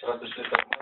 100 liter.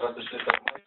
100 liter.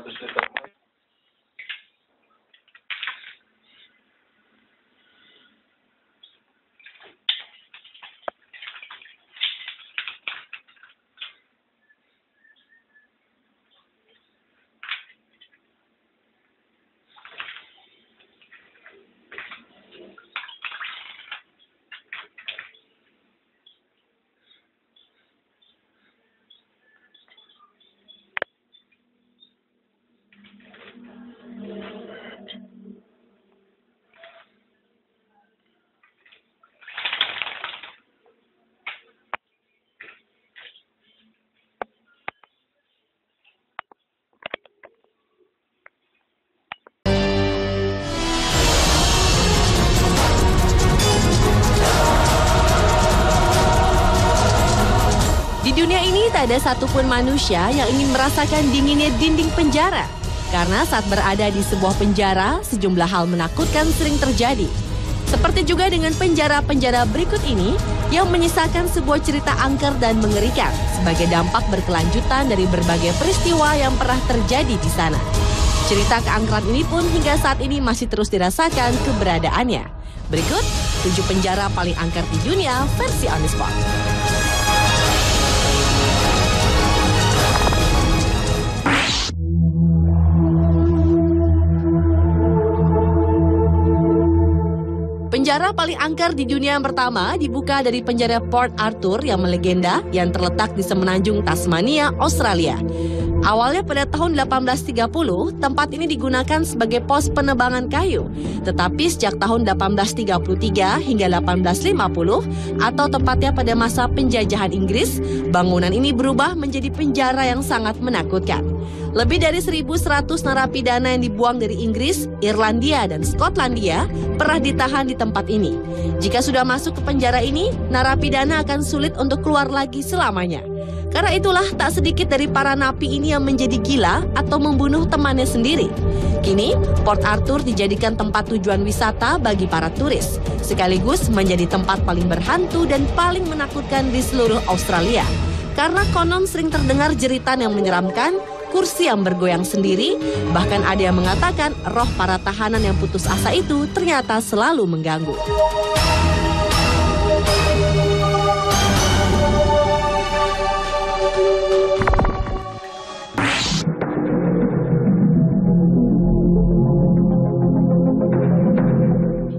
100 liter. Di dunia ini tak ada satupun manusia yang ingin merasakan dinginnya dinding penjara. Karena saat berada di sebuah penjara, sejumlah hal menakutkan sering terjadi. Seperti juga dengan penjara-penjara berikut ini yang menyisakan sebuah cerita angker dan mengerikan sebagai dampak berkelanjutan dari berbagai peristiwa yang pernah terjadi di sana. Cerita keangkeran ini pun hingga saat ini masih terus dirasakan keberadaannya. Berikut 7 penjara paling angker di dunia versi On The Spot. Penjara paling angker di dunia yang pertama dibuka dari penjara Port Arthur yang melegenda yang terletak di semenanjung Tasmania, Australia. Awalnya pada tahun 1830, tempat ini digunakan sebagai pos penebangan kayu. Tetapi sejak tahun 1833 hingga 1850, atau tepatnya pada masa penjajahan Inggris, bangunan ini berubah menjadi penjara yang sangat menakutkan. Lebih dari 1.100 narapidana yang dibuang dari Inggris, Irlandia, dan Skotlandia pernah ditahan di tempat ini. Jika sudah masuk ke penjara ini, narapidana akan sulit untuk keluar lagi selamanya. Karena itulah tak sedikit dari para napi ini yang menjadi gila atau membunuh temannya sendiri. Kini, Port Arthur dijadikan tempat tujuan wisata bagi para turis, sekaligus menjadi tempat paling berhantu dan paling menakutkan di seluruh Australia. Karena konon sering terdengar jeritan yang menyeramkan, kursi yang bergoyang sendiri, bahkan ada yang mengatakan roh para tahanan yang putus asa itu ternyata selalu mengganggu.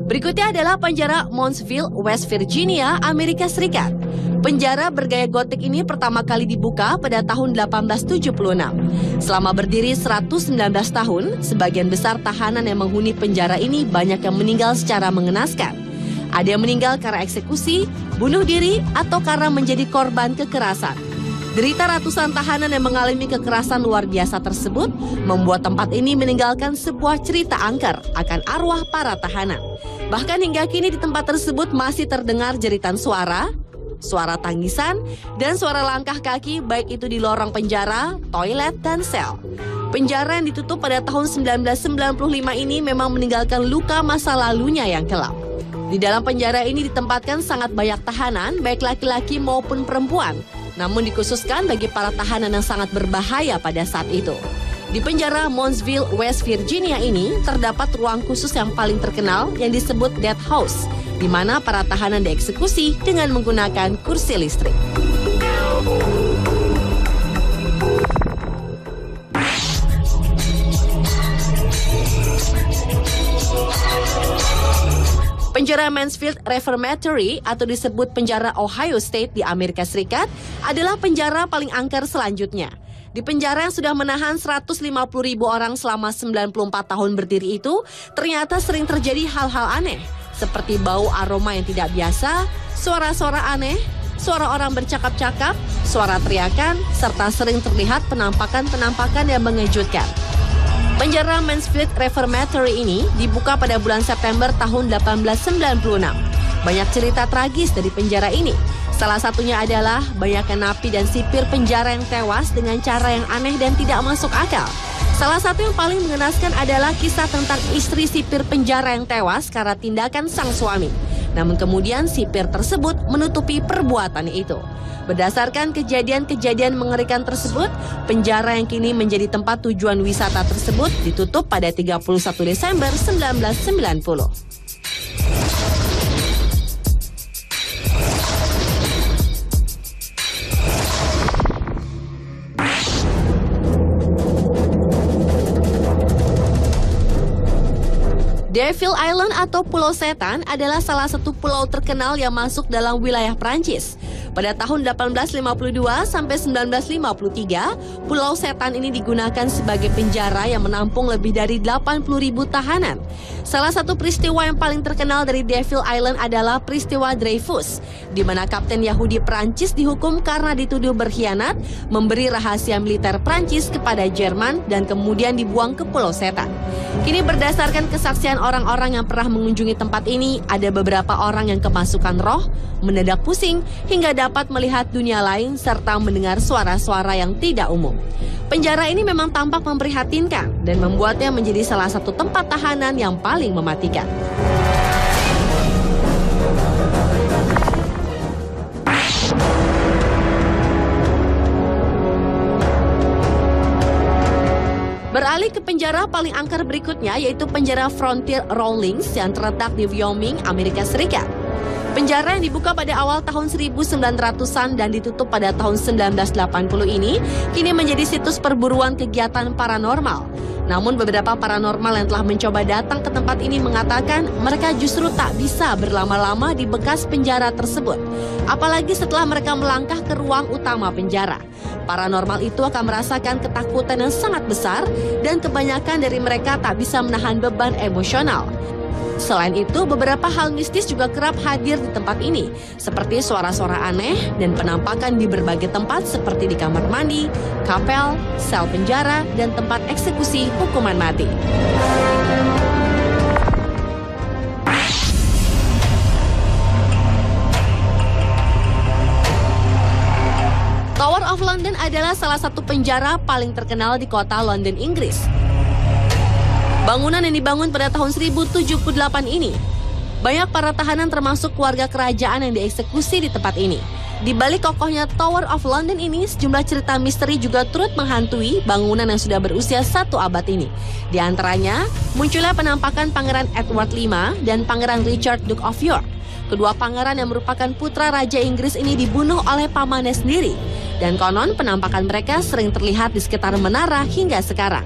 Berikutnya adalah penjara Moundsville, West Virginia, Amerika Serikat. Penjara bergaya gotik ini pertama kali dibuka pada tahun 1876. Selama berdiri 119 tahun, sebagian besar tahanan yang menghuni penjara ini banyak yang meninggal secara mengenaskan. Ada yang meninggal karena eksekusi, bunuh diri, atau karena menjadi korban kekerasan. Derita ratusan tahanan yang mengalami kekerasan luar biasa tersebut membuat tempat ini meninggalkan sebuah cerita angker akan arwah para tahanan. Bahkan hingga kini di tempat tersebut masih terdengar jeritan suara, suara tangisan, dan suara langkah kaki baik itu di lorong penjara, toilet, dan sel. Penjara yang ditutup pada tahun 1995 ini memang meninggalkan luka masa lalunya yang kelam. Di dalam penjara ini ditempatkan sangat banyak tahanan, baik laki-laki maupun perempuan. Namun dikhususkan bagi para tahanan yang sangat berbahaya pada saat itu. Di penjara Moundsville, West Virginia ini terdapat ruang khusus yang paling terkenal yang disebut Death House, di mana para tahanan dieksekusi dengan menggunakan kursi listrik. Penjara Mansfield Reformatory atau disebut penjara Ohio State di Amerika Serikat adalah penjara paling angker selanjutnya. Di penjara yang sudah menahan 150.000 orang selama 94 tahun berdiri itu, ternyata sering terjadi hal-hal aneh, seperti bau aroma yang tidak biasa, suara-suara aneh, suara orang bercakap-cakap, suara teriakan, serta sering terlihat penampakan-penampakan yang mengejutkan. Penjara Mansfield Reformatory ini dibuka pada bulan September tahun 1896. Banyak cerita tragis dari penjara ini. Salah satunya adalah banyaknya napi dan sipir penjara yang tewas dengan cara yang aneh dan tidak masuk akal. Salah satu yang paling mengenaskan adalah kisah tentang istri sipir penjara yang tewas karena tindakan sang suami. Namun kemudian sipir tersebut menutupi perbuatannya itu. Berdasarkan kejadian-kejadian mengerikan tersebut, penjara yang kini menjadi tempat tujuan wisata tersebut ditutup pada 31 Desember 1990. Devil Island atau Pulau Setan adalah salah satu pulau terkenal yang masuk dalam wilayah Prancis. Pada tahun 1852 sampai 1953, Pulau Setan ini digunakan sebagai penjara yang menampung lebih dari 80.000 tahanan. Salah satu peristiwa yang paling terkenal dari Devil Island adalah peristiwa Dreyfus, di mana Kapten Yahudi Prancis dihukum karena dituduh berkhianat, memberi rahasia militer Prancis kepada Jerman dan kemudian dibuang ke Pulau Setan. Kini berdasarkan kesaksian orang-orang yang pernah mengunjungi tempat ini, ada beberapa orang yang kemasukan roh, mendadak pusing, hingga dapat melihat dunia lain serta mendengar suara-suara yang tidak umum. Penjara ini memang tampak memprihatinkan dan membuatnya menjadi salah satu tempat tahanan yang paling mematikan. Beralih ke penjara paling angker berikutnya, yaitu penjara Frontier Rawlings yang terletak di Wyoming, Amerika Serikat. Penjara yang dibuka pada awal tahun 1900-an dan ditutup pada tahun 1980 ini kini menjadi situs perburuan kegiatan paranormal. Namun beberapa paranormal yang telah mencoba datang ke tempat ini mengatakan mereka justru tak bisa berlama-lama di bekas penjara tersebut. Apalagi setelah mereka melangkah ke ruang utama penjara. Paranormal itu akan merasakan ketakutan yang sangat besar dan kebanyakan dari mereka tak bisa menahan beban emosional. Selain itu, beberapa hal mistis juga kerap hadir di tempat ini, seperti suara-suara aneh dan penampakan di berbagai tempat seperti di kamar mandi, kapel, sel penjara, dan tempat eksekusi hukuman mati. Tower of London adalah salah satu penjara paling terkenal di kota London, Inggris. Bangunan yang dibangun pada tahun 1078 ini, banyak para tahanan termasuk keluarga kerajaan yang dieksekusi di tempat ini. Di balik kokohnya Tower of London ini, sejumlah cerita misteri juga turut menghantui bangunan yang sudah berusia 1 abad ini. Di antaranya, munculnya penampakan Pangeran Edward V dan Pangeran Richard Duke of York. Kedua pangeran yang merupakan putra Raja Inggris ini dibunuh oleh pamannya sendiri. Dan konon penampakan mereka sering terlihat di sekitar menara hingga sekarang.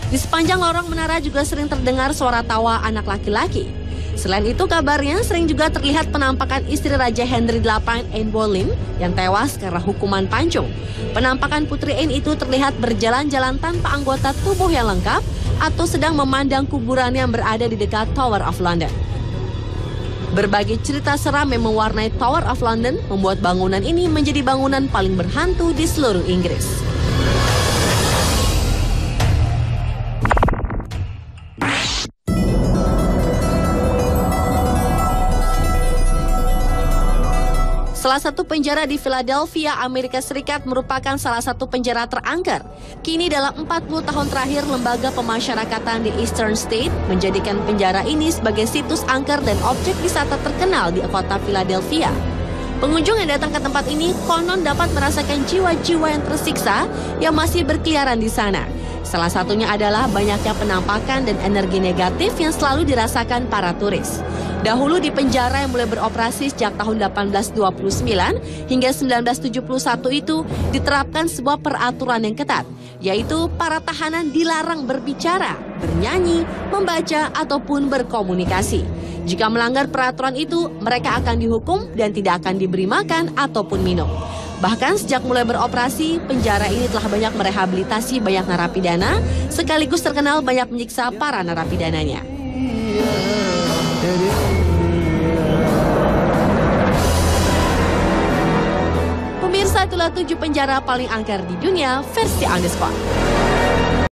Di sepanjang lorong menara juga sering terdengar suara tawa anak laki-laki. Selain itu, kabarnya sering juga terlihat penampakan istri Raja Henry VIII, Anne Boleyn, yang tewas karena hukuman pancung. Penampakan Putri Anne itu terlihat berjalan-jalan tanpa anggota tubuh yang lengkap atau sedang memandang kuburan yang berada di dekat Tower of London. Berbagai cerita seram yang mewarnai Tower of London membuat bangunan ini menjadi bangunan paling berhantu di seluruh Inggris. Salah satu penjara di Philadelphia, Amerika Serikat merupakan salah satu penjara terangker. Kini dalam 40 tahun terakhir, lembaga pemasyarakatan di Eastern State menjadikan penjara ini sebagai situs angker dan objek wisata terkenal di kota Philadelphia. Pengunjung yang datang ke tempat ini konon dapat merasakan jiwa-jiwa yang tersiksa yang masih berkeliaran di sana. Salah satunya adalah banyaknya penampakan dan energi negatif yang selalu dirasakan para turis. Dahulu di penjara yang mulai beroperasi sejak tahun 1829 hingga 1971 itu diterapkan sebuah peraturan yang ketat, yaitu para tahanan dilarang berbicara, bernyanyi, membaca, ataupun berkomunikasi. Jika melanggar peraturan itu, mereka akan dihukum dan tidak akan diberi makan ataupun minum. Bahkan sejak mulai beroperasi, penjara ini telah banyak merehabilitasi banyak narapidana, sekaligus terkenal banyak menyiksa para narapidananya. Pemirsa, itulah 7 penjara paling angker di dunia versi On The Spot.